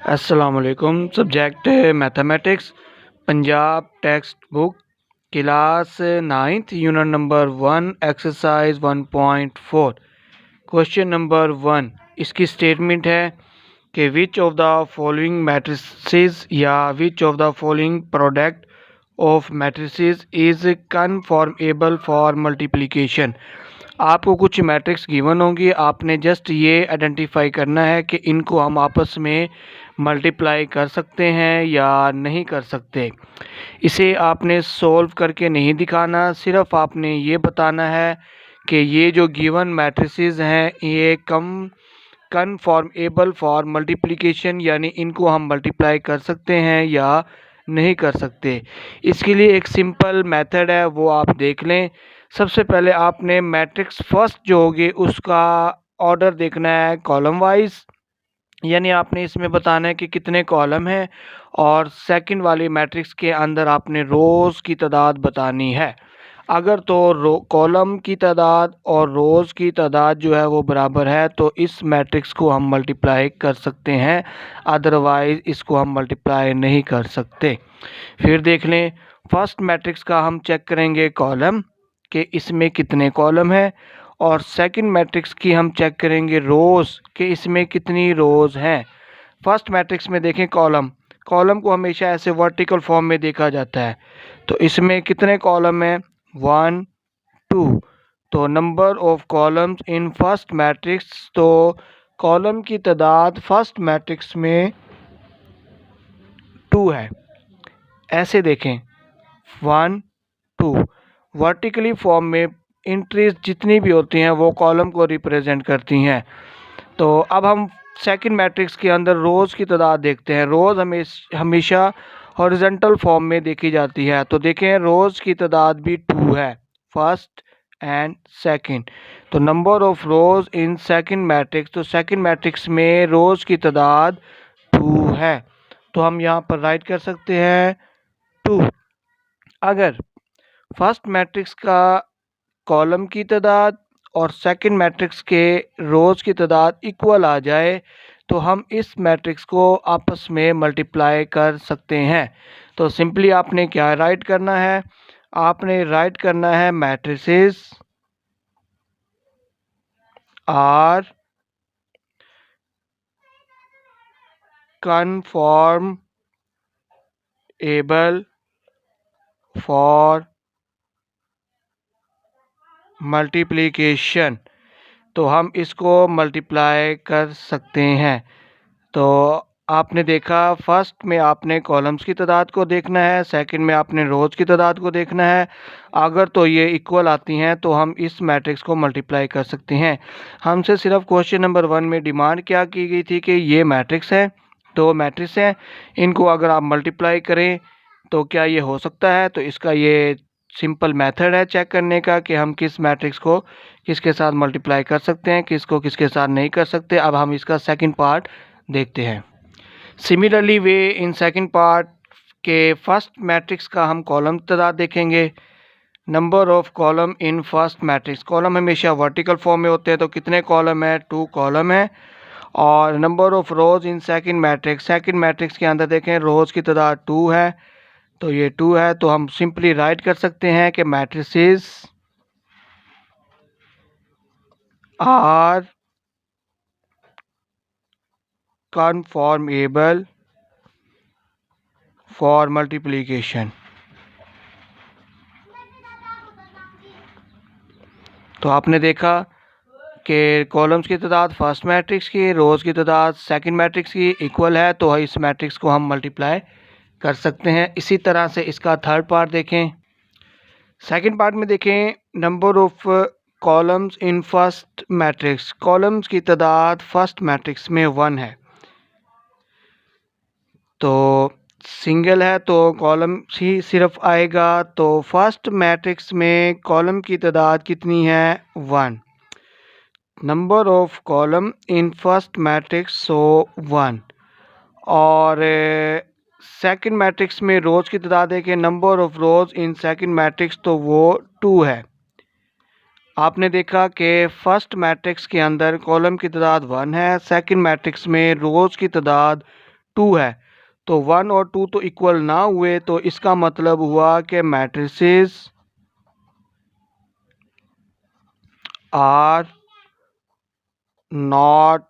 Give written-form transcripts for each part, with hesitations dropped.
अस्सलामुअलैकुम। सब्जेक्ट है mathematics, Punjab text book, class 9th, unit number 1, exercise 1.4। Question number 1, इसकी statement है कि which of the following matrices या which of the following product of matrices is conformable for multiplication. आपको कुछ matrix given होंगी, आपने जस्ट ये आइडेंटिफाई करना है कि इनको हम आपस में मल्टीप्लाई कर सकते हैं या नहीं कर सकते। इसे आपने सॉल्व करके नहीं दिखाना, सिर्फ आपने ये बताना है कि ये जो गिवन मैट्रिसेस हैं ये कन्फॉर्मेबल फॉर मल्टीप्लिकेशन, यानी इनको हम मल्टीप्लाई कर सकते हैं या नहीं कर सकते। इसके लिए एक सिंपल मेथड है, वो आप देख लें। सबसे पहले आपने मैट्रिक्स फर्स्ट जो होगी उसका ऑर्डर देखना है कॉलम वाइज, यानी आपने इसमें बताना है कि कितने कॉलम हैं, और सेकंड वाली मैट्रिक्स के अंदर आपने रोज़ की तादाद बतानी है। अगर तो कॉलम की तादाद और रोज़ की तादाद जो है वो बराबर है तो इस मैट्रिक्स को हम मल्टीप्लाई कर सकते हैं, अदरवाइज़ इसको हम मल्टीप्लाई नहीं कर सकते। फिर देख लें, फर्स्ट मैट्रिक्स का हम चेक करेंगे कॉलम कि इसमें कितने कॉलम हैं, और सेकंड मैट्रिक्स की हम चेक करेंगे रोज़ कि इसमें कितनी रोज़ हैं। फर्स्ट मैट्रिक्स में देखें कॉलम कॉलम को हमेशा ऐसे वर्टिकल फॉर्म में देखा जाता है, तो इसमें कितने कॉलम हैं, 1 2। तो number of columns in first matrix, तो कॉलम की तादाद फर्स्ट मैट्रिक्स में 2 है। ऐसे देखें 1 2, वर्टिकली फॉर्म में एंट्रीज जितनी भी होती हैं वो कॉलम को रिप्रेजेंट करती हैं। तो अब हम सेकंड मैट्रिक्स के अंदर रोज़ की तादाद देखते हैं। रोज़ हमेशा हॉरिजॉन्टल फॉर्म में देखी जाती है, तो देखें रोज़ की तादाद भी 2 है, फर्स्ट एंड सेकंड। तो number of rows in second matrix, तो सेकंड मैट्रिक्स में रोज़ की तादाद 2 है, तो हम यहाँ पर राइट कर सकते हैं 2। अगर फर्स्ट मैट्रिक्स का कॉलम की तादाद और सेकंड मैट्रिक्स के रोज़ की तादाद इक्वल आ जाए तो हम इस मैट्रिक्स को आपस में मल्टीप्लाई कर सकते हैं। तो सिंपली आपने क्या राइट करना है, आपने राइट करना है मैट्रिसेस आर कन्फॉर्मेबल फॉर मल्टीप्लिकेशन, तो हम इसको मल्टीप्लाई कर सकते हैं। तो आपने देखा, फर्स्ट में आपने कॉलम्स की तादाद को देखना है, सेकंड में आपने रोज़ की तादाद को देखना है। अगर तो ये इक्वल आती हैं तो हम इस मैट्रिक्स को मल्टीप्लाई कर सकते हैं। हमसे सिर्फ क्वेश्चन नंबर 1 में डिमांड क्या की गई थी कि ये मैट्रिक्स है, दो मैट्रिक्स हैं, इनको अगर आप मल्टीप्लाई करें तो क्या ये हो सकता है। तो इसका ये सिंपल मेथड है चेक करने का कि हम किस मैट्रिक्स को किसके साथ मल्टीप्लाई कर सकते हैं, किसको किसके साथ नहीं कर सकते। अब हम इसका सेकंड पार्ट देखते हैं। Similarly way in second part के फर्स्ट मैट्रिक्स का हम कॉलम तादाद देखेंगे। Number of column in first matrix, column हमेशा वर्टिकल फॉर्म में होते हैं, तो कितने कॉलम है, 2 कॉलम है। और number of rows in second matrix, second matrix के अंदर देखें रोज़ की तादाद 2 है, तो ये 2 है, तो हम सिंपली राइट कर सकते हैं कि मैट्रिसेस आर कन्फॉर्मेबल फॉर मल्टीप्लिकेशन। तो आपने देखा कि कॉलम्स की तादाद फर्स्ट मैट्रिक्स की, रोज़ की तादाद सेकंड मैट्रिक्स की इक्वल है, तो इस मैट्रिक्स को हम मल्टीप्लाई कर सकते हैं। इसी तरह से इसका थर्ड पार्ट देखें। सेकंड पार्ट में देखें, number of columns in first matrix, columns की तादाद फर्स्ट मैट्रिक्स में 1 है, तो सिंगल है तो कॉलम ही सिर्फ आएगा। तो फर्स्ट मैट्रिक्स में कॉलम की तादाद कितनी है, 1। Number of column in first matrix so 1। और सेकंड मैट्रिक्स में रोज़ की तादाद है कि number of rows in second matrix, तो वो 2 है। आपने देखा कि फर्स्ट मैट्रिक्स के अंदर कॉलम की तादाद 1 है, सेकंड मैट्रिक्स में रोज़ की तादाद 2 है, तो 1 और 2 तो इक्वल ना हुए, तो इसका मतलब हुआ कि matrices are not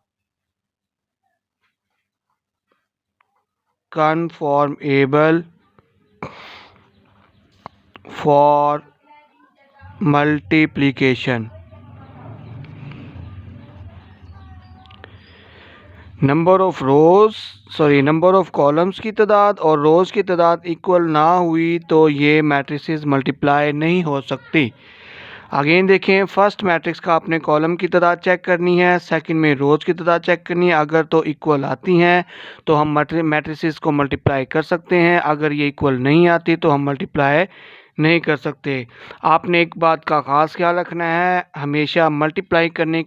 conformable for multiplication. Number of columns की तादाद और रोज़ की तादाद इक्वल ना हुई तो ये मैट्रिसेस मल्टीप्लाई नहीं हो सकती। अगेन देखें, फर्स्ट मैट्रिक्स का आपने कॉलम की तादाद चेक करनी है, सेकंड में रोज़ की तादाद चेक करनी है। अगर तो इक्वल आती हैं तो हम मैट्रिसेस को मल्टीप्लाई कर सकते हैं, अगर ये इक्वल नहीं आती तो हम मल्टीप्लाई नहीं कर सकते। आपने एक बात का ख़ास ख्याल रखना है, हमेशा मल्टीप्लाई करने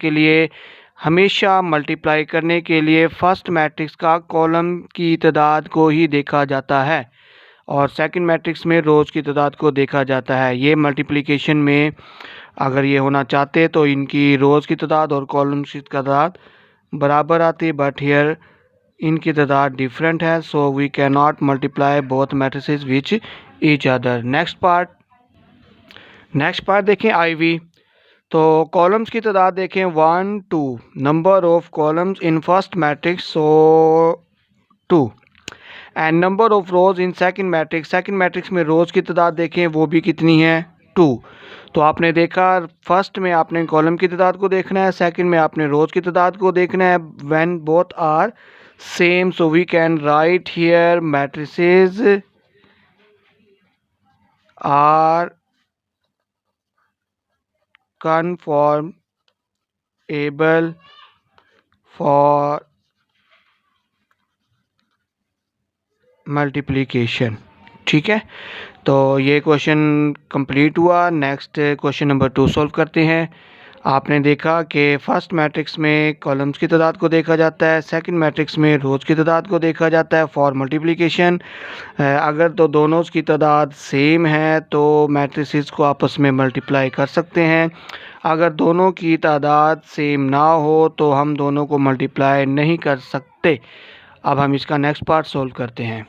के लिए फर्स्ट मैट्रिक्स का कॉलम की तादाद को ही देखा जाता है और सेकंड मैट्रिक्स में रोज़ की तादाद को देखा जाता है। ये मल्टीप्लिकेशन में अगर ये होना चाहते तो इनकी रोज़ की तादाद और कॉलम्स की तादाद बराबर आती, बट हियर इनकी तादाद डिफरेंट है, so we can not multiply both matrices with each other. Next part देखें IV। तो कॉलम्स की तादाद देखें 1 2, number of columns in first matrix so 2 and number of rows in second matrix में rows की तादाद देखें वो भी कितनी है 2। तो आपने देखा फर्स्ट में आपने कॉलम की तादाद को देखना है, सेकंड में आपने रोज़ की तादाद को देखना है। When both are same so we can write here matrices are conformable for multiplication. ठीक है, तो ये क्वेश्चन कंप्लीट हुआ। नेक्स्ट क्वेश्चन नंबर 2 सॉल्व करते हैं। आपने देखा कि फर्स्ट मैट्रिक्स में कॉलम्स की तादाद को देखा जाता है, सेकंड मैट्रिक्स में रोज़ की तादाद को देखा जाता है फॉर मल्टीप्लिकेशन। अगर तो दोनों की तादाद सेम है तो मैट्रिसेस को आपस में मल्टीप्लाई कर सकते हैं। अगर दोनों की तादाद सेम ना हो तो हम दोनों को मल्टीप्लाई नहीं कर सकते। अब हम इसका नेक्स्ट पार्ट सॉल्व करते हैं।